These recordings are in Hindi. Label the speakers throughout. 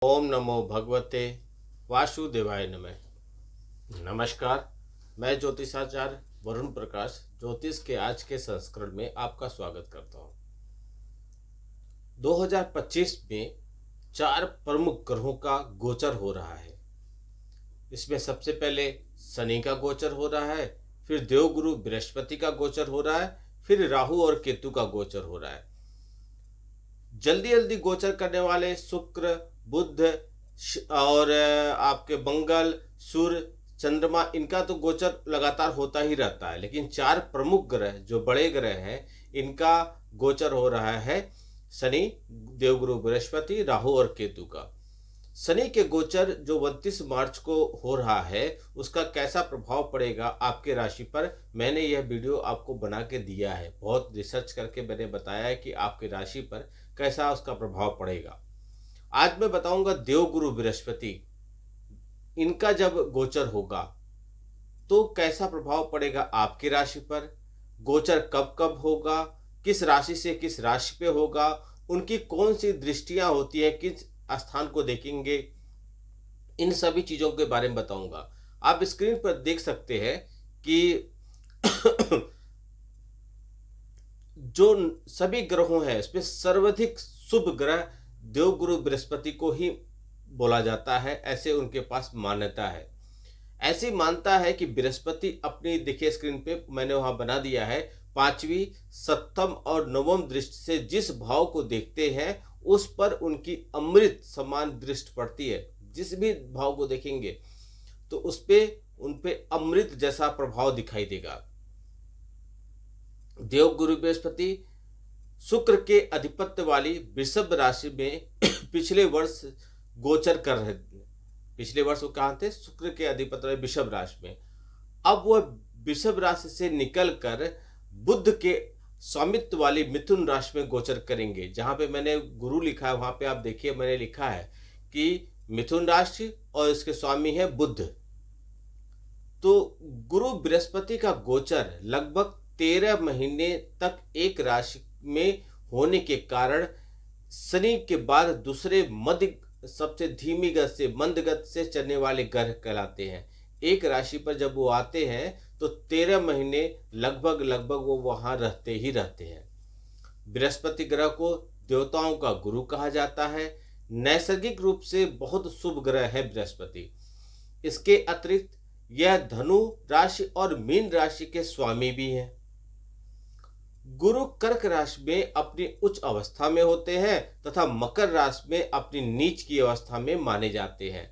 Speaker 1: ओम नमो भगवते वासुदेवाय नमः। नमस्कार, मैं ज्योतिषाचार्य वरुण प्रकाश ज्योतिष के आज के संस्करण में आपका स्वागत करता हूँ। 2025 में 4 प्रमुख ग्रहों का गोचर हो रहा है। इसमें सबसे पहले शनि का गोचर हो रहा है, फिर देवगुरु बृहस्पति का गोचर हो रहा है, फिर राहु और केतु का गोचर हो रहा है। जल्दी जल्दी गोचर करने वाले शुक्र, बुध और आपके मंगल, सूर्य, चंद्रमा, इनका तो गोचर लगातार होता ही रहता है। लेकिन 4 प्रमुख ग्रह जो बड़े ग्रह हैं, इनका गोचर हो रहा है शनि, देवगुरु बृहस्पति, राहु और केतु का। शनि के गोचर जो 29 मार्च को हो रहा है, उसका कैसा प्रभाव पड़ेगा आपके राशि पर, मैंने यह वीडियो आपको बना के दिया है। बहुत रिसर्च करके मैंने बताया है कि आपकी राशि पर कैसा उसका प्रभाव पड़ेगा। आज मैं बताऊंगा देवगुरु बृहस्पति, इनका जब गोचर होगा तो कैसा प्रभाव पड़ेगा आपकी राशि पर, गोचर कब कब होगा, किस राशि से किस राशि पे होगा, उनकी कौन सी दृष्टियां होती है, किस स्थान को देखेंगे, इन सभी चीजों के बारे में बताऊंगा। आप स्क्रीन पर देख सकते हैं कि जो सभी ग्रहों हैं, इसमें सर्वाधिक शुभ ग्रह देवगुरु बृहस्पति को ही बोला जाता है। ऐसे उनके पास मान्यता है। ऐसी मानता है कि बृहस्पति अपनी, देखिए स्क्रीन पे मैंने वहां बना दिया है, 5वीं, 7वीं और 9वीं दृष्टि से जिस भाव को देखते हैं उस पर उनकी अमृत समान दृष्टि पड़ती है। जिस भी भाव को देखेंगे तो उस पे उन पे अमृत जैसा प्रभाव दिखाई देगा। देवगुरु बृहस्पति शुक्र के अधिपत्य वाली वृषभ राशि में पिछले वर्ष गोचर कर रहे थे। पिछले वर्ष वो कहाँ थे? शुक्र के अधिपत्य वाली वृषभ राशि में। अब वह वृषभ राशि से निकलकर बुध के स्वामित्व वाली मिथुन राशि में गोचर करेंगे। जहां पे मैंने गुरु लिखा है वहां पे आप देखिए मैंने लिखा है कि मिथुन राशि और इसके स्वामी है बुध। तो गुरु बृहस्पति का गोचर लगभग 13 महीने तक एक राशि में होने के कारण शनि के बाद दूसरे मध्य सबसे धीमी गति से, मंद गति से चलने वाले ग्रह कहलाते हैं। एक राशि पर जब वो आते हैं तो 13 महीने लगभग वो वहां रहते ही रहते हैं। बृहस्पति ग्रह को देवताओं का गुरु कहा जाता है। नैसर्गिक रूप से बहुत शुभ ग्रह है बृहस्पति। इसके अतिरिक्त यह धनु राशि और मीन राशि के स्वामी भी हैं। गुरु कर्क राशि में अपनी उच्च अवस्था में होते हैं तथा मकर राशि में अपनी नीच की अवस्था में माने जाते हैं।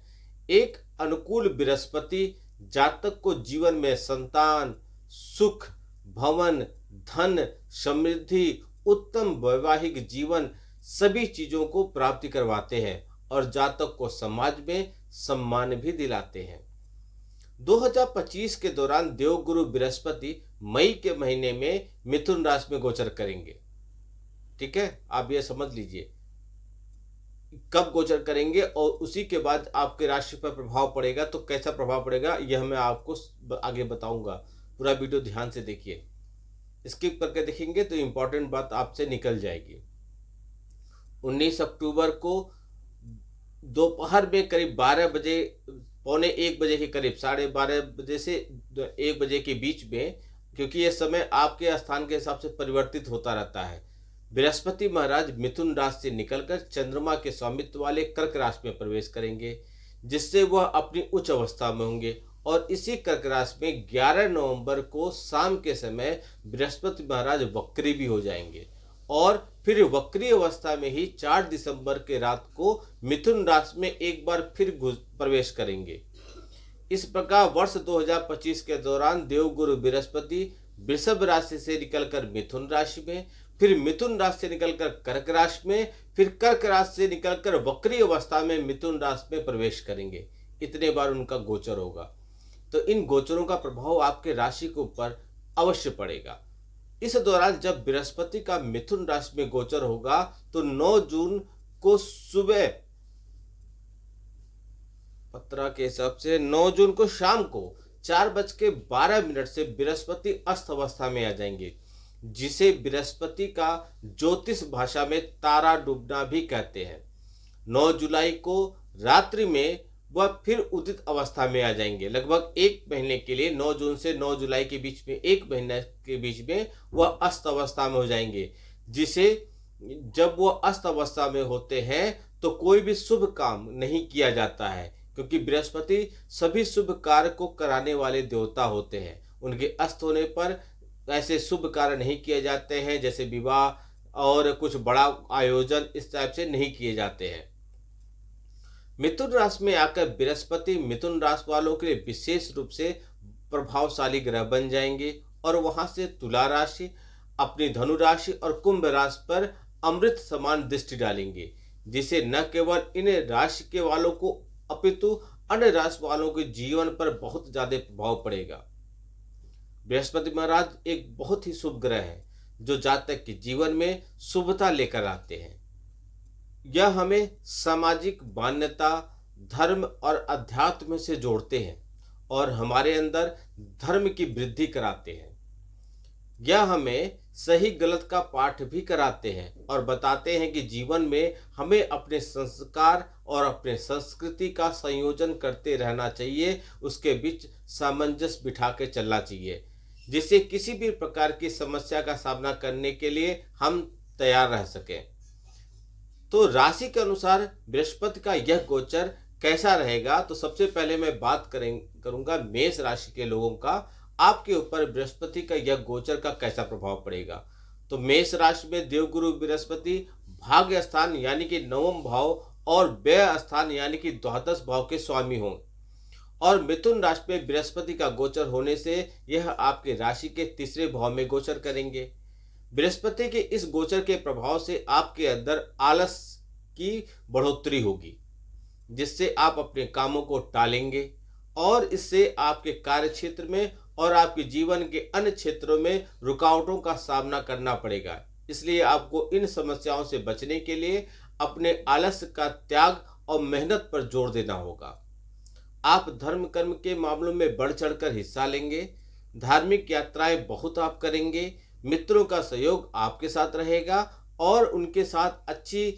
Speaker 1: एक अनुकूल बृहस्पति जातक को जीवन में संतान, सुख, भवन, धन, समृद्धि, उत्तम वैवाहिक जीवन, सभी चीजों को प्राप्ति करवाते हैं और जातक को समाज में सम्मान भी दिलाते हैं। 2025 के दौरान देवगुरु बृहस्पति मई के महीने में मिथुन राशि में गोचर करेंगे। ठीक है, आप ये समझ लीजिए कब गोचर करेंगे और उसी के बाद आपके राशि पर प्रभाव पड़ेगा। तो कैसा प्रभाव पड़ेगा यह मैं आपको आगे बताऊंगा। पूरा वीडियो ध्यान से देखिए, स्किप करके देखेंगे तो इंपॉर्टेंट बात आपसे निकल जाएगी। 19 अक्टूबर को दोपहर में करीब 12 बजे, पौने 1 बजे के करीब, 12:30 बजे से 1 बजे के बीच में, क्योंकि यह समय आपके स्थान के हिसाब से परिवर्तित होता रहता है, बृहस्पति महाराज मिथुन राशि से निकलकर चंद्रमा के स्वामित्व वाले कर्क राशि में प्रवेश करेंगे, जिससे वह अपनी उच्च अवस्था में होंगे। और इसी कर्क राशि में 11 नवंबर को शाम के समय बृहस्पति महाराज वक्री भी हो जाएंगे और फिर वक्री अवस्था में ही 4 दिसंबर के रात को मिथुन राशि में एक बार फिर प्रवेश करेंगे। इस प्रकार वर्ष 2025 के दौरान देवगुरु बृहस्पति वृषभ राशि से निकलकर मिथुन राशि में, फिर मिथुन राशि से निकलकर कर्क राशि में, फिर कर्क राशि से निकलकर वक्री अवस्था में मिथुन राशि में प्रवेश करेंगे। इतने बार उनका गोचर होगा। तो इन गोचरों का प्रभाव आपके राशि के ऊपर अवश्य पड़ेगा। इस दौरान जब बृहस्पति का मिथुन राशि में गोचर होगा तो 9 जून को सुबह, पत्रा के हिसाब से 9 जून को शाम को 4:12 से बृहस्पति अस्त अवस्था में आ जाएंगे, जिसे बृहस्पति का ज्योतिष भाषा में तारा डूबना भी कहते हैं। 9 जुलाई को रात्रि में वह फिर उदित अवस्था में आ जाएंगे। लगभग 1 महीने के लिए 9 जून से 9 जुलाई के बीच में 1 महीने के बीच में वह अस्त अवस्था में हो जाएंगे, जिसे जब वह अस्त अवस्था में होते हैं तो कोई भी शुभ काम नहीं किया जाता है, क्योंकि बृहस्पति सभी शुभ कार्य को कराने वाले देवता होते हैं। उनके अस्त होने पर ऐसे शुभ कार्य नहीं किए जाते हैं, जैसे विवाह और कुछ बड़ा आयोजन इस टाइप से नहीं किए जाते हैं। मिथुन राशि में आकर बृहस्पति मिथुन राशि वालों के लिए विशेष रूप से प्रभावशाली ग्रह बन जाएंगे और वहां से तुला राशि, अपनी धनु राशि और कुंभ राशि पर अमृत समान दृष्टि डालेंगे, जिसे न केवल इन राशि के वालों को अपितु अन्य राशि वालों के जीवन पर बहुत ज्यादा प्रभाव पड़ेगा। बृहस्पति महाराज एक बहुत ही शुभ ग्रह है जो जातक के जीवन में शुभता लेकर आते हैं। यह हमें सामाजिक मान्यता, धर्म और अध्यात्म से जोड़ते हैं और हमारे अंदर धर्म की वृद्धि कराते हैं। यह हमें सही गलत का पाठ भी कराते हैं और बताते हैं कि जीवन में हमें अपने संस्कार और अपने संस्कृति का संयोजन करते रहना चाहिए, उसके बीच सामंजस्य बिठा के चलना चाहिए, जिससे किसी भी प्रकार की समस्या का सामना करने के लिए हम तैयार रह सकें। तो राशि के अनुसार बृहस्पति का यह गोचर कैसा रहेगा, तो सबसे पहले मैं बात करूंगा मेष राशि के लोगों का। आपके ऊपर बृहस्पति का यह गोचर का कैसा प्रभाव पड़ेगा। तो मेष राशि में देवगुरु बृहस्पति भाग्य स्थान यानी कि 9वां भाव और व्यय स्थान यानी कि द्वादश भाव के स्वामी हों, और मिथुन राशि में बृहस्पति का गोचर होने से यह आपके राशि के 3रे भाव में गोचर करेंगे। बृहस्पति के इस गोचर के प्रभाव से आपके अंदर आलस की बढ़ोतरी होगी, जिससे आप अपने कामों को टालेंगे और इससे आपके कार्य क्षेत्र में और आपके जीवन के अन्य क्षेत्रों में रुकावटों का सामना करना पड़ेगा। इसलिए आपको इन समस्याओं से बचने के लिए अपने आलस्य का त्याग और मेहनत पर जोर देना होगा। आप धर्म कर्म के मामलों में बढ़ चढ़कर हिस्सा लेंगे। धार्मिक यात्राएं बहुत आप करेंगे। मित्रों का सहयोग आपके साथ रहेगा और उनके साथ अच्छी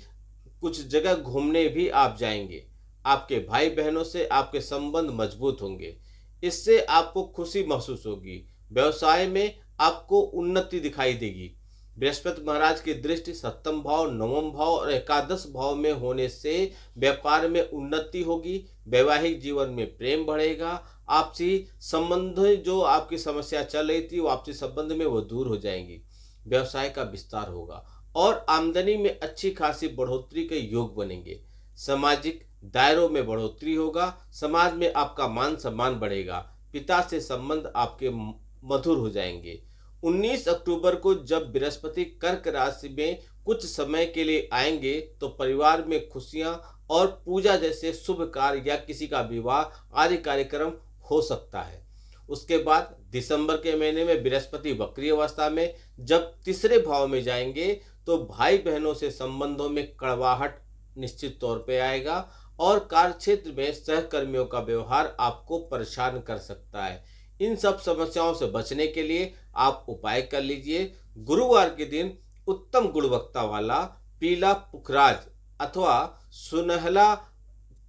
Speaker 1: कुछ जगह घूमने भी आप जाएंगे। आपके भाई बहनों से आपके संबंध मजबूत होंगे, इससे आपको खुशी महसूस होगी। व्यवसाय में आपको उन्नति दिखाई देगी। बृहस्पति महाराज की दृष्टि 7वां भाव, 9वां भाव और एकादश भाव में होने से व्यापार में उन्नति होगी। वैवाहिक जीवन में प्रेम बढ़ेगा। आपसी संबंध जो आपकी समस्या चल रही थी वो आपसी संबंध में वो दूर हो जाएंगी। व्यवसाय का विस्तार होगा और आमदनी में अच्छी खासी बढ़ोतरी के योग बनेंगे। सामाजिक दायरों में बढ़ोतरी होगा। समाज में आपका मान सम्मान बढ़ेगा। पिता से संबंध आपके मधुर हो जाएंगे। 19 अक्टूबर को जब बृहस्पति कर्क राशि में कुछ समय के लिए आएंगे तो परिवार में खुशियां और पूजा जैसे शुभ कार्य या किसी का विवाह आदि कार्यक्रम हो सकता है। उसके बाद दिसंबर के महीने में बृहस्पति वक्री अवस्था में जब 3रे भाव में जाएंगे तो भाई बहनों से संबंधों में कड़वाहट निश्चित तौर पे आएगा और कार्य क्षेत्र में सहकर्मियों का व्यवहार आपको परेशान कर सकता है। इन सब समस्याओं से बचने के लिए आप उपाय कर लीजिए। गुरुवार के दिन उत्तम गुणवत्ता वाला पीला पुखराज अथवा सुनहला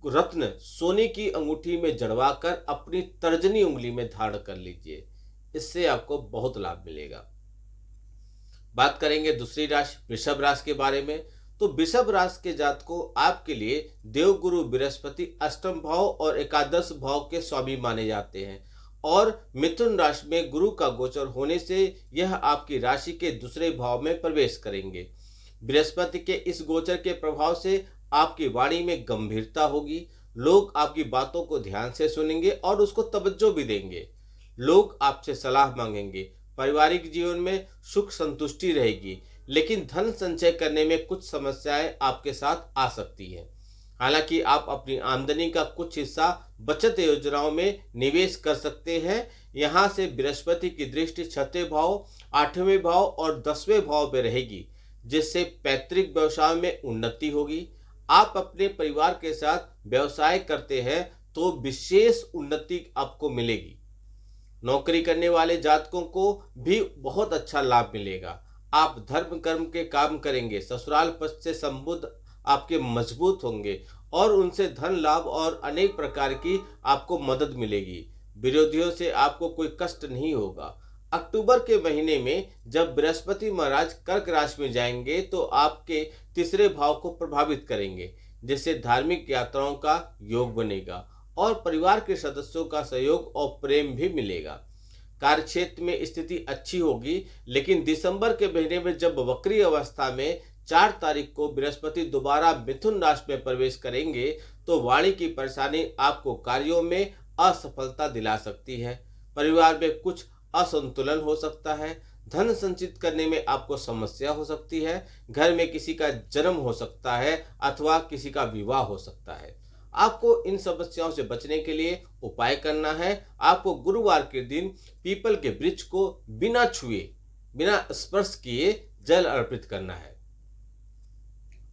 Speaker 1: रत्न सोने की अंगूठी में जड़वाकर अपनी तर्जनी उंगली में धारण कर लीजिए। इससे आपको बहुत लाभ मिलेगा। बात करेंगे दूसरी राशि वृषभ राशि के बारे में। तो वृषभ राशि के जातकों आपके लिए देवगुरु बृहस्पति 8वां भाव और एकादश भाव के स्वामी माने जाते हैं और मिथुन राशि में गुरु का गोचर होने से यह आपकी राशि के 2रे भाव में प्रवेश करेंगे। बृहस्पति के इस गोचर के प्रभाव से आपकी वाणी में गंभीरता होगी। लोग आपकी बातों को ध्यान से सुनेंगे और उसको तवज्जो भी देंगे। लोग आपसे सलाह मांगेंगे। पारिवारिक जीवन में सुख संतुष्टि रहेगी, लेकिन धन संचय करने में कुछ समस्याएं आपके साथ आ सकती हैं। हालांकि आप अपनी आमदनी का कुछ हिस्सा बचत योजनाओं में निवेश कर सकते हैं। यहां से बृहस्पति की दृष्टि 6वें भाव, 8वें भाव और 10वें भाव में रहेगी, जिससे पैतृक व्यवसाय में उन्नति होगी। आप अपने परिवार के साथ व्यवसाय करते हैं तो विशेष उन्नति आपको मिलेगी। नौकरी करने वाले जातकों को भी बहुत अच्छा लाभ मिलेगा। आप धर्म कर्म के काम करेंगे। ससुराल पक्ष से संबंध आपके मजबूत होंगे और उनसे धन लाभ और अनेक प्रकार की आपको मदद मिलेगी। विरोधियों से आपको कोई कष्ट नहीं होगा। अक्टूबर के महीने में जब बृहस्पति महाराज कर्क राशि में जाएंगे तो आपके तीसरे भाव को प्रभावित करेंगे, जिससे धार्मिक यात्राओं का योग बनेगा और परिवार के सदस्यों का सहयोग और प्रेम भी मिलेगा। कार्यक्षेत्र में स्थिति अच्छी होगी, लेकिन दिसंबर के महीने में जब वक्री अवस्था में 4 तारीख को बृहस्पति दोबारा मिथुन राशि में प्रवेश करेंगे तो वाणी की परेशानी आपको कार्यों में असफलता दिला सकती है। परिवार में कुछ असंतुलन हो सकता है। धन संचित करने में आपको समस्या हो सकती है। घर में किसी का जन्म हो सकता है अथवा किसी का विवाह हो सकता है। आपको इन समस्याओं से बचने के लिए उपाय करना है। आपको गुरुवार के दिन पीपल के वृक्ष को बिना छुए, बिना स्पर्श किए जल अर्पित करना है।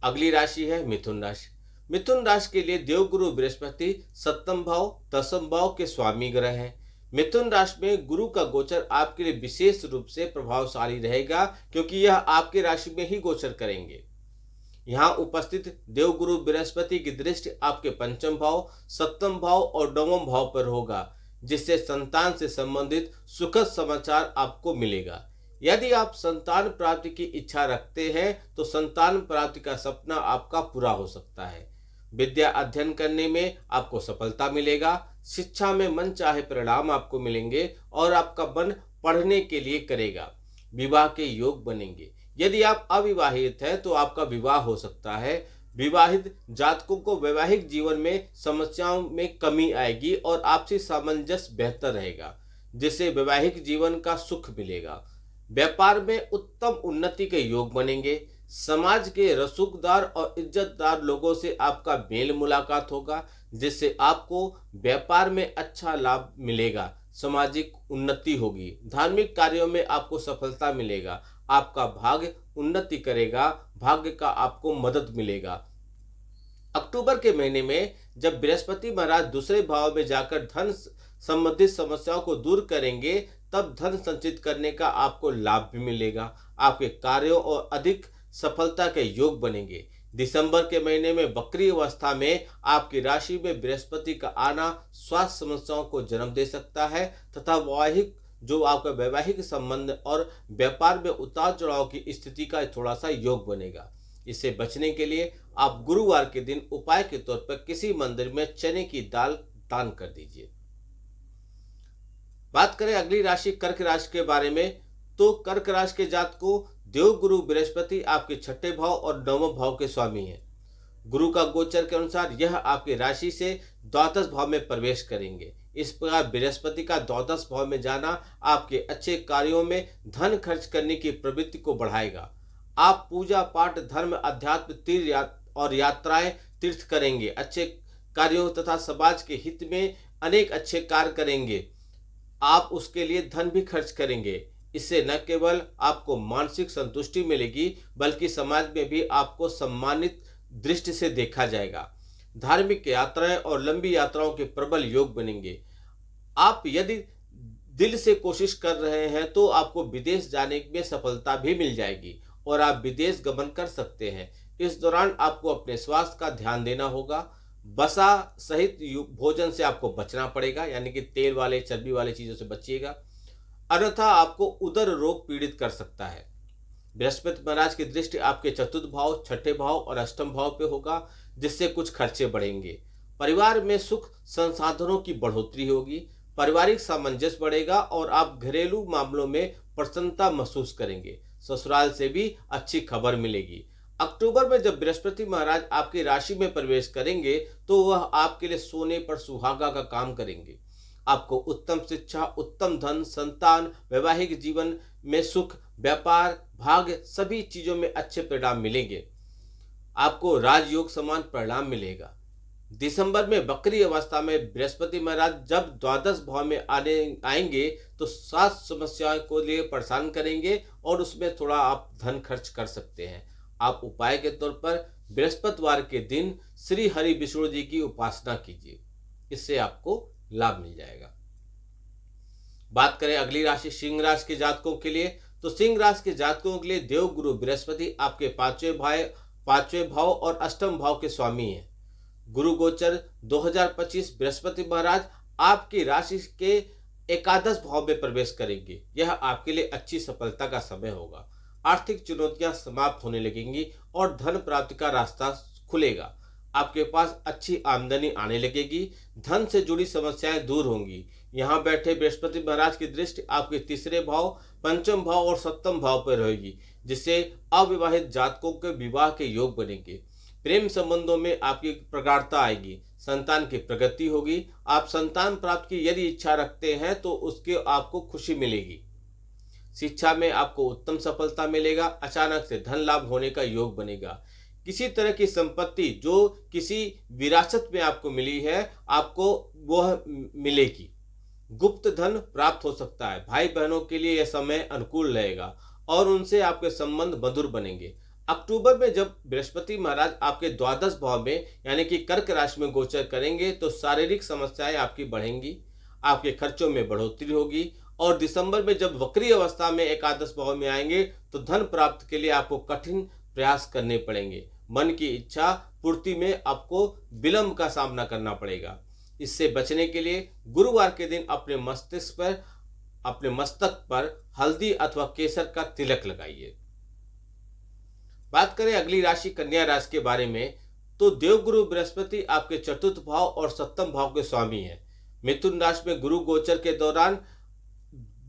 Speaker 1: अगली राशि है मिथुन राशि। मिथुन राशि के लिए देवगुरु बृहस्पति सप्तम भाव, दसम भाव के स्वामी ग्रह हैं। मिथुन राशि में गुरु का गोचर आपके लिए विशेष रूप से प्रभावशाली रहेगा, क्योंकि यह आपके राशि में ही गोचर करेंगे। यहाँ उपस्थित देवगुरु बृहस्पति की दृष्टि आपके पंचम भाव, सप्तम भाव और नवम भाव पर होगा, जिससे संतान से संबंधित सुखद समाचार आपको मिलेगा। यदि आप संतान प्राप्ति की इच्छा रखते हैं तो संतान प्राप्ति का सपना आपका पूरा हो सकता है। विद्या अध्ययन करने में आपको सफलता मिलेगा। शिक्षा में मनचाहे परिणाम आपको मिलेंगे और आपका मन पढ़ने के लिए करेगा। विवाह के योग बनेंगे। यदि आप अविवाहित हैं तो आपका विवाह हो सकता है। विवाहित जातकों को वैवाहिक जीवन में समस्याओं में कमी आएगी और आपसी सामंजस्य बेहतर रहेगा, जिससे वैवाहिक जीवन का सुख मिलेगा। व्यापार में उत्तम उन्नति के योग बनेंगे। समाज के रसूखदार और इज्जतदार लोगों से आपका मेल मुलाकात होगा, जिससे आपको व्यापार में अच्छा लाभ मिलेगा। सामाजिक उन्नति होगी। धार्मिक कार्यों में आपको सफलता मिलेगा। आपका भाग्य उन्नति करेगा। भाग्य का आपको मदद मिलेगा। अक्टूबर के महीने में जब बृहस्पति महाराज दूसरे भाव में जाकर धन संबंधित समस्याओं को दूर करेंगे, तब धन संचित करने का आपको लाभ भी मिलेगा। आपके कार्यों और अधिक सफलता के योग बनेंगे। दिसंबर के महीने में वक्री अवस्था में आपकी राशि में बृहस्पति का आना स्वास्थ्य समस्याओं को जन्म दे सकता है तथा आपका वैवाहिक संबंध और व्यापार में उतार चढ़ाव की स्थिति का थोड़ा सा योग बनेगा। इससे बचने के लिए आप गुरुवार के दिन उपाय के तौर पर किसी मंदिर में चने की दाल दान कर दीजिए। बात करें अगली राशि कर्क राशि के बारे में, तो कर्क राशि के जातकों देवगुरु बृहस्पति आपके छठे भाव और नवम भाव के स्वामी हैं। गुरु का गोचर के अनुसार यह आपकी राशि से द्वादश भाव में प्रवेश करेंगे। इस प्रकार बृहस्पति का द्वादश भाव में जाना आपके अच्छे कार्यों में धन खर्च करने की प्रवृत्ति को बढ़ाएगा। आप पूजा पाठ, धर्म, अध्यात्म, तीर्थ और यात्राएं तीर्थ करेंगे। अच्छे कार्यों तथा समाज के हित में अनेक अच्छे कार्य करेंगे। आप उसके लिए धन भी खर्च करेंगे। इससे न केवल आपको मानसिक संतुष्टि मिलेगी, बल्कि समाज में भी आपको सम्मानित दृष्टि से देखा जाएगा। धार्मिक यात्राएं और लंबी यात्राओं के प्रबल योग बनेंगे। आप यदि दिल से कोशिश कर रहे हैं तो आपको विदेश जाने में सफलता भी मिल जाएगी और आप विदेश गमन कर सकते हैं। इस दौरान आपको अपने स्वास्थ्य का ध्यान देना होगा। वसा सहित भोजन से आपको बचना पड़ेगा, यानी कि तेल वाले, चर्बी वाले चीजों से बचिएगा, अन्यथा आपको उदर रोग पीड़ित कर सकता है। बृहस्पति महाराज की दृष्टि आपके चतुर्थ भाव, छठे भाव और अष्टम भाव पे होगा, जिससे कुछ खर्चे बढ़ेंगे। परिवार में सुख संसाधनों की बढ़ोतरी होगी। पारिवारिक सामंजस्य बढ़ेगा और आप घरेलू मामलों में प्रसन्नता महसूस करेंगे। ससुराल से भी अच्छी खबर मिलेगी। अक्टूबर में जब बृहस्पति महाराज आपकी राशि में प्रवेश करेंगे तो वह आपके लिए सोने पर सुहागा का काम करेंगे। आपको उत्तम शिक्षा, उत्तम धन, संतान, वैवाहिक जीवन में सुख, व्यापार, भाग्य सभी चीजों में अच्छे परिणाम मिलेंगे। आपको राजयोग समान परिणाम मिलेगा। दिसंबर में वक्री अवस्था में बृहस्पति महाराज जब द्वादश भाव में आएंगे तो स्वास्थ्य समस्याओं को लिए परेशान करेंगे और उसमें थोड़ा आप धन खर्च कर सकते हैं। आप उपाय के तौर पर बृहस्पतिवार के दिन श्री हरि विष्णु जी की उपासना कीजिए। इससे आपको लाभ मिल जाएगा। बात करें अगली राशि सिंह राशि के जातकों के लिए, तो सिंह राशि के जातकों के लिए देवगुरु बृहस्पति आपके पांचवें भाव और अष्टम भाव के स्वामी हैं। गुरु गोचर 2025 बृहस्पति महाराज आपकी राशि के एकादश भाव में प्रवेश करेंगे। यह आपके लिए अच्छी सफलता का समय होगा। आर्थिक चुनौतियां समाप्त होने लगेंगी और धन प्राप्ति का रास्ता खुलेगा। आपके पास अच्छी आमदनी आने लगेगी। धन से जुड़ी समस्याएं दूर होंगी। यहाँ बैठे बृहस्पति महाराज की दृष्टि आपके तीसरे भाव, पंचम भाव और सप्तम भाव पर रहेगी, जिससे अविवाहित जातकों के विवाह के योग बनेंगे। प्रेम संबंधों में आपकी प्रगाढ़ता आएगी। संतान की प्रगति होगी। आप संतान प्राप्ति की यदि इच्छा रखते हैं तो उसके आपको खुशी मिलेगी। शिक्षा में आपको उत्तम सफलता मिलेगा। अचानक से धन लाभ होने का योग बनेगा। किसी तरह की संपत्ति जो किसी विरासत में आपको मिली है, आपको वह मिलेगी। गुप्त धन प्राप्त हो सकता है। भाई बहनों के लिए यह समय अनुकूल रहेगा और उनसे आपके संबंध मधुर बनेंगे। अक्टूबर में जब बृहस्पति महाराज आपके द्वादश भाव में यानी कि कर्क राशि में गोचर करेंगे तो शारीरिक समस्याएं आपकी बढ़ेंगी। आपके खर्चों में बढ़ोतरी होगी। और दिसंबर में जब वक्री अवस्था में एकादश भाव में आएंगे तो धन प्राप्ति के लिए आपको कठिन प्रयास करने पड़ेंगे। मन की इच्छा पूर्ति में आपको विलंब का सामना करना पड़ेगा। इससे बचने के लिए गुरुवार के दिन अपने मस्तक पर हल्दी अथवा केसर का तिलक लगाइए। बात करें अगली राशि कन्या राशि के बारे में, तो देवगुरु बृहस्पति आपके चतुर्थ भाव और सप्तम भाव के स्वामी हैं। मिथुन राशि में गुरु गोचर के दौरान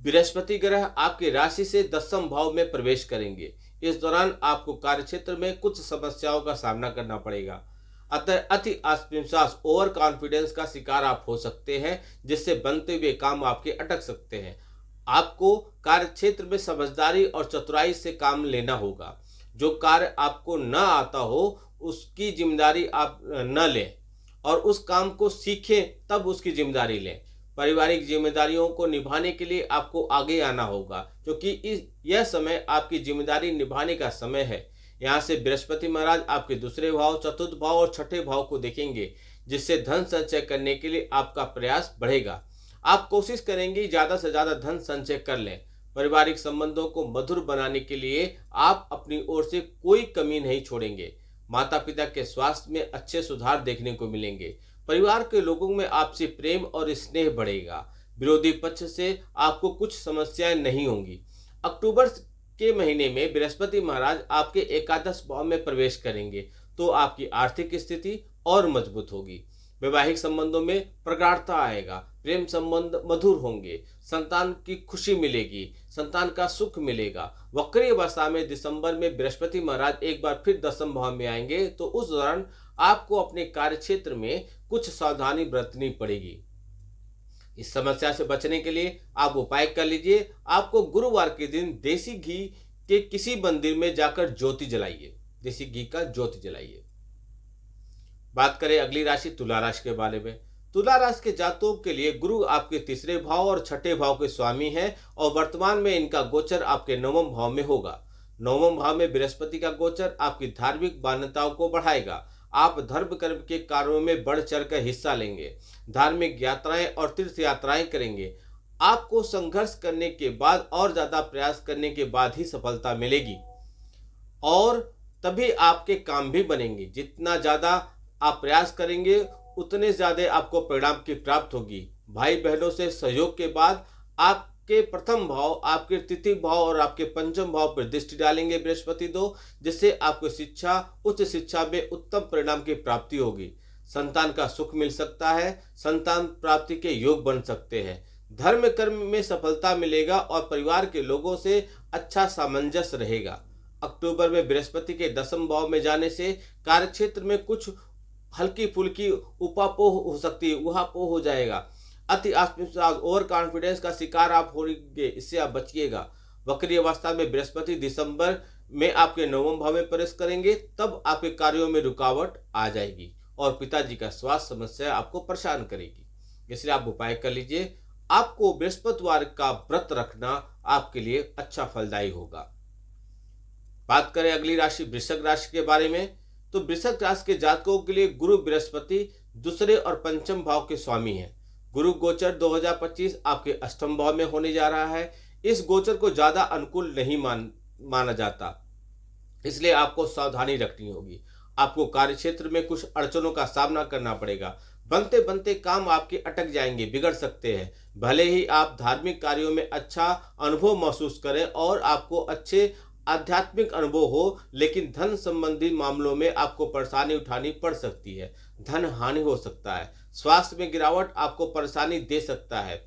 Speaker 1: बृहस्पति ग्रह आपकी राशि से दसम भाव में प्रवेश करेंगे। इस दौरान आपको कार्यक्षेत्र में कुछ समस्याओं का सामना करना पड़ेगा। अतः अति आत्मविश्वास, ओवर कॉन्फिडेंस का शिकार आप हो सकते हैं, जिससे बनते हुए काम आपके अटक सकते हैं। आपको कार्यक्षेत्र में समझदारी और चतुराई से काम लेना होगा। जो कार्य आपको न आता हो उसकी जिम्मेदारी आप न लें और उस काम को सीखें, तब उसकी जिम्मेदारी लें। पारिवारिक जिम्मेदारियों को निभाने के लिए आपको आगे आना होगा, क्योंकि यह समय आपकी जिम्मेदारी निभाने का समय है। यहाँ से बृहस्पति महाराज आपके दूसरे भाव, चतुर्थ भाव और छठे भाव को देखेंगे, जिससे धन संचय करने के लिए आपका प्रयास बढ़ेगा। आप कोशिश करेंगे ज्यादा से ज्यादा धन संचय कर लें। पारिवारिक संबंधों को मधुर बनाने के लिए आप अपनी ओर से कोई कमी नहीं छोड़ेंगे। माता पिता के स्वास्थ्य में अच्छे सुधार देखने को मिलेंगे। परिवार के लोगों में आपसे प्रेम और स्नेह बढ़ेगा। विरोधी पक्ष से आपको कुछ समस्याएं नहीं होंगी। अक्टूबर के महीने में बृहस्पति महाराज आपके एकादश भाव में प्रवेश करेंगे तो आपकी आर्थिक स्थिति और मजबूत होगी। वैवाहिक संबंधों में प्रगाढ़ता आएगा। प्रेम संबंध मधुर होंगे। संतान की खुशी मिलेगी। संतान का सुख मिलेगा। वक्री अवस्था में दिसंबर में बृहस्पति महाराज एक बार फिर दसम भाव में आएंगे तो उस दौरान आपको अपने कार्यक्षेत्र में कुछ सावधानी बरतनी पड़ेगी। इस समस्या से बचने के लिए आप उपाय कर लीजिए। आपको गुरुवार के दिन देसी घी के किसी मंदिर में जाकर ज्योति जलाइए। देसी घी का ज्योति जलाइए। बात करें अगली राशि तुला राशि के बारे में। तुला राशि के जातकों के लिए गुरु आपके तीसरे भाव और छठे भाव के स्वामी हैं और वर्तमान में इनका गोचर आपके नवम भाव में होगा। नवम भाव में बृहस्पति का गोचर आपकी धार्मिक मान्यताओं को बढ़ाएगा। आप धर्म कर्म के कार्यों में बढ़ चढ़कर हिस्सा लेंगे। धार्मिक यात्राएं और तीर्थ यात्राएं करेंगे। आपको संघर्ष करने के बाद और ज्यादा प्रयास करने के बाद ही सफलता मिलेगी और तभी आपके काम भी बनेंगे। जितना ज्यादा आप प्रयास करेंगे उतने ज्यादा आपको परिणाम की प्राप्त होगी। भाई बहनों से सहयोग के बाद आपके प्रथम भाव, आपके तृतीय भाव और आपके पंचम भाव पर दृष्टि डालेंगे बृहस्पति दो, जिससे आपको शिक्षा, उच्च शिक्षा में उत्तम परिणाम की प्राप्ति होगी। संतान का सुख मिल सकता है। संतान प्राप्ति के योग बन सकते हैं। धर्म कर्म में सफलता मिलेगा और परिवार के लोगों से अच्छा सामंजस्य रहेगा। अक्टूबर में बृहस्पति के दसम भाव में जाने से कार्यक्षेत्र में कुछ हल्की फुल्की उपापोह हो सकती है, उहापोह हो जाएगा। अति आत्मविश्वास, ओवर कॉन्फिडेंस का शिकार आप होंगे, इससे आप बचिएगा। वक्री अवस्था में बृहस्पति दिसंबर में आपके नवम भाव में प्रवेश करेंगे, तब आपके कार्यों में रुकावट आ जाएगी और पिताजी का स्वास्थ्य समस्या आपको परेशान करेगी। इसलिए आप उपाय कर लीजिए। आपको बृहस्पतिवार का व्रत रखना आपके लिए अच्छा फलदायी होगा। बात करें अगली राशि वृश्चिक राशि के बारे में, तो वृश्चिक राशि के जातकों के लिए गुरु बृहस्पति दूसरे और पंचम भाव के स्वामी हैं। गुरु गोचर 2025 आपके अष्टम भाव में होने जा रहा है। इस गोचर को ज्यादा अनुकूल नहीं माना जाता। इसलिए आपको सावधानी रखनी होगी। आपको कार्यक्षेत्र में कुछ अड़चनों का सामना करना पड़ेगा। बनते बनते काम आपके अटक जाएंगे, बिगड़ सकते हैं। भले ही आप धार्मिक कार्यों में अच्छा अनुभव महसूस करें और आपको अच्छे आध्यात्मिक अनुभव हो, लेकिन धन संबंधी मामलों में आपको परेशानी उठानी पड़ सकती है। धन हानि हो सकता है। स्वास्थ्य में गिरावट आपको परेशानी दे सकता है।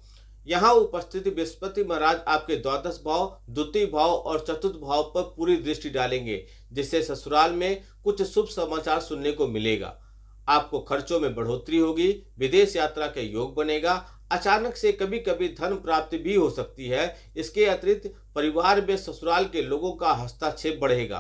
Speaker 1: यहाँ उपस्थित बृहस्पति महाराज आपके द्वादश भाव, द्वितीय भाव और चतुर्थ भाव पर पूरी दृष्टि डालेंगे, जिससे ससुराल में कुछ शुभ समाचार सुनने को मिलेगा। आपको खर्चों में बढ़ोतरी होगी। विदेश यात्रा के योग बनेगा। अचानक से कभी कभी धन प्राप्ति भी हो सकती है। इसके अतिरिक्त परिवार में ससुराल के लोगों का हस्तक्षेप बढ़ेगा।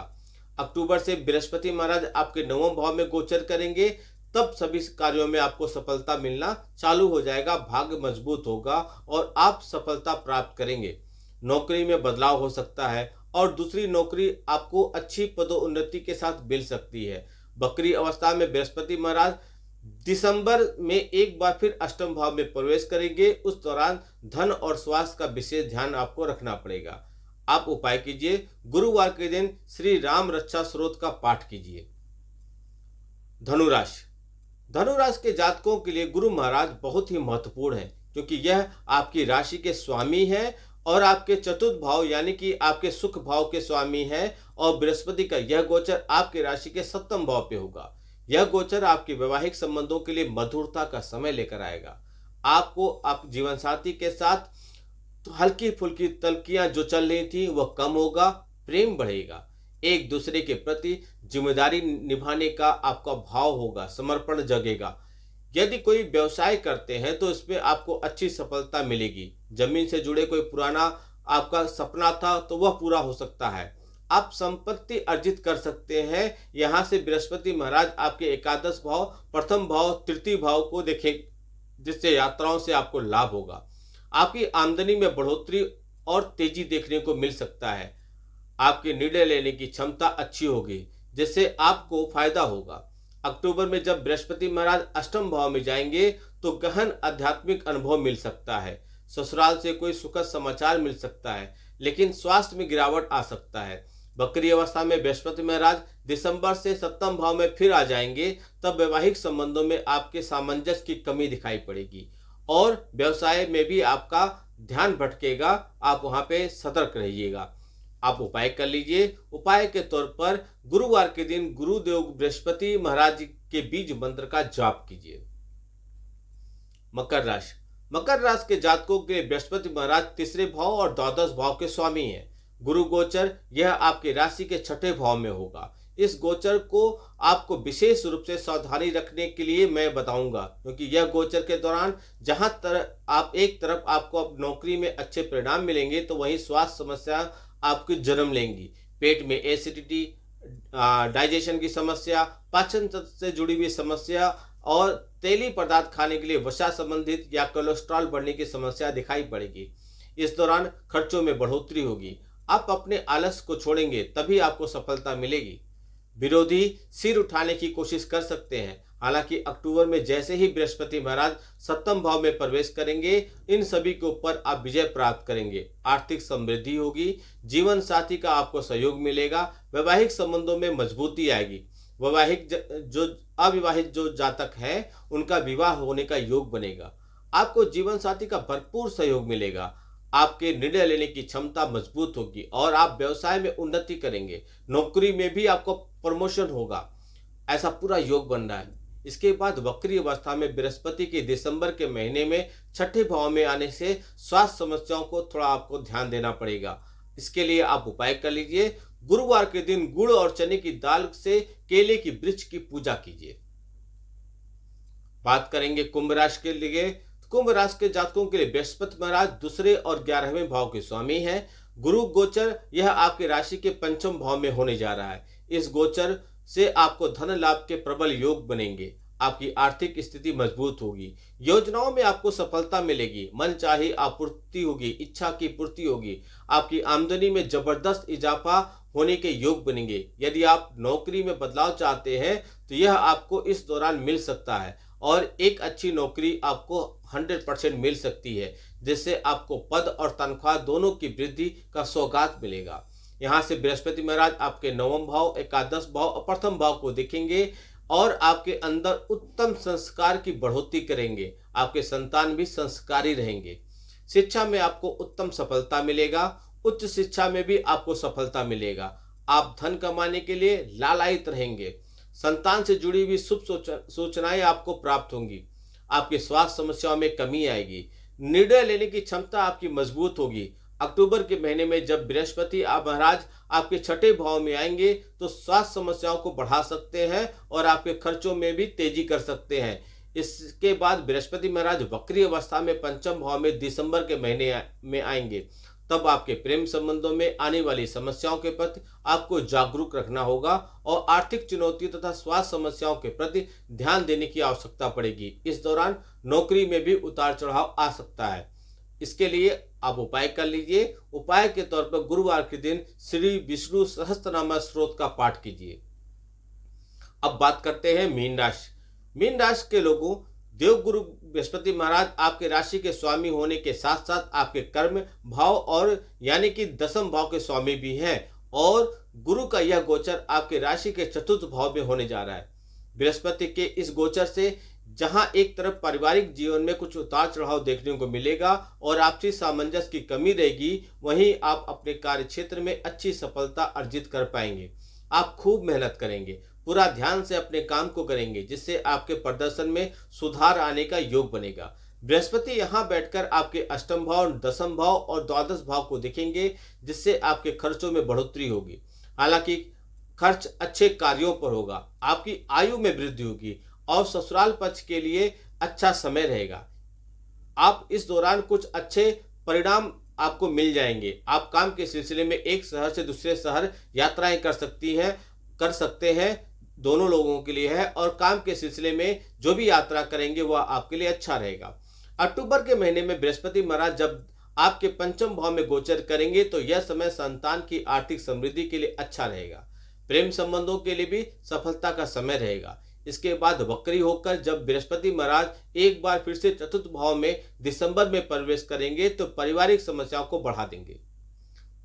Speaker 1: अक्टूबर से बृहस्पति महाराज आपके नवम भाव में गोचर करेंगे, तब सभी कार्यों में आपको सफलता मिलना चालू हो जाएगा। भाग्य मजबूत होगा और आप सफलता प्राप्त करेंगे। नौकरी में बदलाव हो सकता है और दूसरी नौकरी आपको अच्छी पदोन्नति के साथ मिल सकती है। बकरी अवस्था में बृहस्पति महाराज दिसंबर में एक बार फिर अष्टम भाव में प्रवेश करेंगे। उस दौरान धन और स्वास्थ्य का विशेष ध्यान आपको रखना पड़ेगा। आप उपाय कीजिए, गुरुवार के दिन श्री राम रक्षा स्तोत्र का पाठ कीजिए। धनुराशि। धनुराशि के जातकों के लिए गुरु महाराज बहुत ही महत्वपूर्ण है, क्योंकि यह आपकी राशि के स्वामी है और आपके चतुर्थ भाव यानी कि आपके सुख भाव के स्वामी है। और बृहस्पति का यह गोचर आपके राशि के सप्तम भाव पे होगा। यह गोचर आपके वैवाहिक संबंधों के लिए मधुरता का समय लेकर आएगा। आपको आप जीवन साथी के साथ तो हल्की फुल्की तल्कियां जो चल रही थी वह कम होगा, प्रेम बढ़ेगा। एक दूसरे के प्रति जिम्मेदारी निभाने का आपका भाव होगा, समर्पण जगेगा। यदि कोई व्यवसाय करते हैं तो इसमें आपको अच्छी सफलता मिलेगी। जमीन से जुड़े कोई पुराना आपका सपना था तो वह पूरा हो सकता है। आप संपत्ति अर्जित कर सकते हैं। यहाँ से बृहस्पति महाराज आपके एकादश भाव, प्रथम भाव, तृतीय भाव को देखें, जिससे यात्राओं से आपको लाभ होगा। आपकी आमदनी में बढ़ोतरी और तेजी देखने को मिल सकता है। आपके निर्णय लेने की क्षमता अच्छी होगी, जिससे आपको फायदा होगा। अक्टूबर में जब बृहस्पति महाराज अष्टम भाव में जाएंगे तो गहन आध्यात्मिक अनुभव मिल सकता है। ससुराल से कोई सुखद समाचार मिल सकता है, लेकिन स्वास्थ्य में गिरावट आ सकता है। बकरी अवस्था में बृहस्पति महाराज दिसंबर से सप्तम भाव में फिर आ जाएंगे, तब वैवाहिक संबंधों में आपके सामंजस्य की कमी दिखाई पड़ेगी और व्यवसाय में भी आपका ध्यान भटकेगा। आप वहां पे सतर्क रहिएगा। आप उपाय कर लीजिए। उपाय के तौर पर गुरुवार के दिन गुरुदेव बृहस्पति महाराज के बीज मंत्र का जाप कीजिए। मकर राशि। मकर राशि के जातकों के बृहस्पति महाराज तीसरे भाव और द्वादश भाव के स्वामी हैं। गुरु गोचर यह आपके राशि के छठे भाव में होगा। इस गोचर को आपको विशेष रूप से सावधानी रखने के लिए मैं बताऊंगा, क्योंकि यह गोचर के दौरान जहां आप एक तरफ आपको अब नौकरी में अच्छे परिणाम मिलेंगे, तो वहीं स्वास्थ्य समस्या आपकी जन्म लेंगी। पेट में एसिडिटी, डाइजेशन की समस्या, पाचन तंत्र से जुड़ी हुई समस्या और तेली पदार्थ खाने के लिए वसा संबंधित या कोलेस्ट्रॉल बढ़ने की समस्या दिखाई पड़ेगी। इस दौरान खर्चों में बढ़ोतरी होगी। आप अपने आलस को छोड़ेंगे तभी आपको सफलता मिलेगी। विरोधी सिर उठाने की कोशिश कर सकते हैं। हालांकि अक्टूबर में जैसे ही बृहस्पति महाराज सप्तम भाव में प्रवेश करेंगे, इन सभी के ऊपर आप विजय प्राप्त करेंगे। आर्थिक समृद्धि होगी। जीवन साथी का आपको सहयोग मिलेगा। वैवाहिक संबंधों में मजबूती आएगी। अविवाहित जो जातक हैं उनका विवाह होने का योग बनेगा। आपको जीवन साथी का भरपूर सहयोग मिलेगा। आपके निर्णय लेने की क्षमता मजबूत होगी और आप व्यवसाय में उन्नति करेंगे। नौकरी में भी आपको प्रमोशन होगा। ऐसा पूरा योग बन रहा है। इसके बाद वक्री अवस्था में बृहस्पति के दिसंबर के महीने में छठे भाव में आने से स्वास्थ्य समस्याओं को थोड़ा आपको ध्यान देना पड़ेगा। इसके लिए आप उपाय कर लीजिए। गुरुवार के दिन गुड़ और चने की दाल से केले की वृक्ष की पूजा कीजिए। बात करेंगे कुंभ राशि के लिए। कुंभ राशि के जातकों के लिए बृहस्पति महाराज दूसरे और 11वें भाव के स्वामी हैं। गुरु गोचर यह आपके राशि के पंचम भाव में होने जा रहा है। इस गोचर से आपको धन लाभ के प्रबल योग बनेंगे। आपकी आर्थिक स्थिति मजबूत होगी। योजनाओं में आपको सफलता मिलेगी। मन चाही आपूर्ति होगी, इच्छा की पूर्ति होगी। आपकी आमदनी में जबरदस्त इजाफा होने के योग बनेंगे। यदि आप नौकरी में बदलाव चाहते हैं तो यह आपको इस दौरान मिल सकता है और एक अच्छी नौकरी आपको 100% मिल सकती है, जिससे आपको पद और तनख्वाह दोनों की वृद्धि का सौगात मिलेगा। यहाँ से बृहस्पति महाराज आपके नवम भाव, एकादश भाव और प्रथम भाव को देखेंगे और आपके अंदर उत्तम संस्कार की बढ़ोतरी करेंगे। आपके संतान भी संस्कारी रहेंगे। शिक्षा में आपको उत्तम सफलता मिलेगा। उच्च शिक्षा में भी आपको सफलता मिलेगा। आप धन कमाने के लिए लालायित रहेंगे। संतान से जुड़ी हुई शुभ सूचनाएं आपको प्राप्त होंगी। आपके स्वास्थ्य समस्याओं में कमी आएगी। निर्णय लेने की क्षमता आपकी मजबूत होगी। अक्टूबर के महीने में जब बृहस्पति महाराज आपके छठे भाव में आएंगे तो स्वास्थ्य समस्याओं को बढ़ा सकते हैं और आपके खर्चों में भी तेजी कर सकते हैं। इसके बाद बृहस्पति महाराज वक्री अवस्था में पंचम भाव में दिसंबर के महीने में आएंगे। तब आपके प्रेम संबंधों में आने वाली समस्याओं के प्रति आपको जागरूक रखना होगा और आर्थिक चुनौतियों तथा स्वास्थ्य समस्याओं के प्रति ध्यान देने की आवश्यकता पड़ेगी। इस दौरान नौकरी में भी उतार चढ़ाव आ सकता है। इसके लिए आप उपाय कर लीजिए। उपाय के तौर पर गुरुवार के दिन श्री विष्णु सहस्त्रनाम स्तोत्र का पाठ कीजिए। अब बात करते हैं मीन राशि। मीन राशि के लोगों, देवगुरु बृहस्पति महाराज आपके राशि के स्वामी होने के साथ साथ आपके कर्म भाव और यानी कि दसम भाव के स्वामी भी हैं और गुरु का यह गोचर आपके राशि के चतुर्थ भाव में होने जा रहा है। बृहस्पति के इस गोचर से जहां एक तरफ पारिवारिक जीवन में कुछ उतार चढ़ाव देखने को मिलेगा और आपसी सामंजस्य की कमी रहेगी, वहीं आप अपने कार्य क्षेत्र में अच्छी सफलता अर्जित कर पाएंगे। आप खूब मेहनत करेंगे, पूरा ध्यान से अपने काम को करेंगे, जिससे आपके प्रदर्शन में सुधार आने का योग बनेगा। बृहस्पति यहाँ बैठकर आपके अष्टम भाव, दसम भाव और द्वादश भाव को देखेंगे, जिससे आपके खर्चों में बढ़ोतरी होगी। हालांकि खर्च अच्छे कार्यों पर होगा। आपकी आयु में वृद्धि होगी और ससुराल पक्ष के लिए अच्छा समय रहेगा। आप इस दौरान कुछ अच्छे परिणाम आपको मिल जाएंगे। आप काम के सिलसिले में एक शहर से दूसरे शहर यात्राएं कर सकते हैं। दोनों लोगों के लिए है और काम के सिलसिले में जो भी यात्रा करेंगे वह आपके लिए अच्छा रहेगा। अक्टूबर के महीने में बृहस्पति महाराज जब आपके पंचम भाव में गोचर करेंगे तो यह समय संतान की आर्थिक समृद्धि के लिए अच्छा रहेगा। प्रेम संबंधों के लिए भी सफलता का समय रहेगा। इसके बाद वक्री होकर जब बृहस्पति महाराज एक बार फिर से चतुर्थ भाव में दिसंबर में प्रवेश करेंगे तो पारिवारिक समस्याओं को बढ़ा देंगे।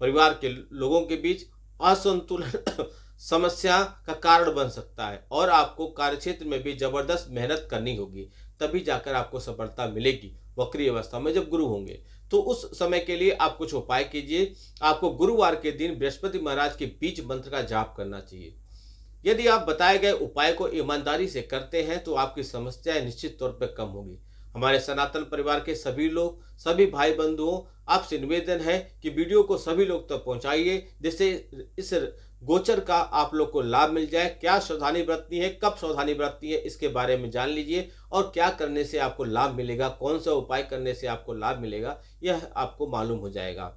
Speaker 1: परिवार के लोगों के बीच असंतुलन समस्या का कारण बन सकता है और आपको कार्यक्षेत्र में भी जबरदस्त मेहनत करनी होगी, तभी जाकर आपको सफलता मिलेगी। वक्री अवस्था में जब गुरु होंगे तो उस समय के लिए आप कुछ उपाय कीजिए। आपको गुरुवार के दिन बृहस्पति महाराज के बीज मंत्र का जाप करना चाहिए। यदि आप बताए गए उपाय को ईमानदारी से करते हैं तो आपकी समस्याएं निश्चित तौर पर कम होगी। हमारे सनातन परिवार के सभी लोग, सभी भाई बंधुओं, आपसे निवेदन है कि वीडियो को सभी लोग तक पहुंचाइए, जिससे इस गोचर का आप लोग को लाभ मिल जाए। क्या सावधानी बरतनी है, कब सावधानी बरतनी है, इसके बारे में जान लीजिए और क्या करने से आपको लाभ मिलेगा, कौन सा उपाय करने से आपको लाभ मिलेगा, यह आपको मालूम हो जाएगा।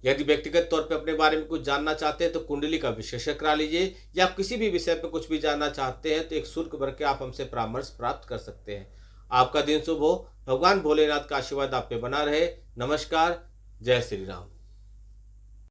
Speaker 1: यदि व्यक्तिगत तौर पे अपने बारे में कुछ जानना चाहते हैं तो कुंडली का विश्लेषण करा लीजिए, या किसी भी विषय पर कुछ भी जानना चाहते हैं तो एक शुल्क भर के आप हमसे परामर्श प्राप्त कर सकते हैं। आपका दिन शुभ हो। भगवान भोलेनाथ का आशीर्वाद आप पे बना रहे। नमस्कार। जय श्री राम।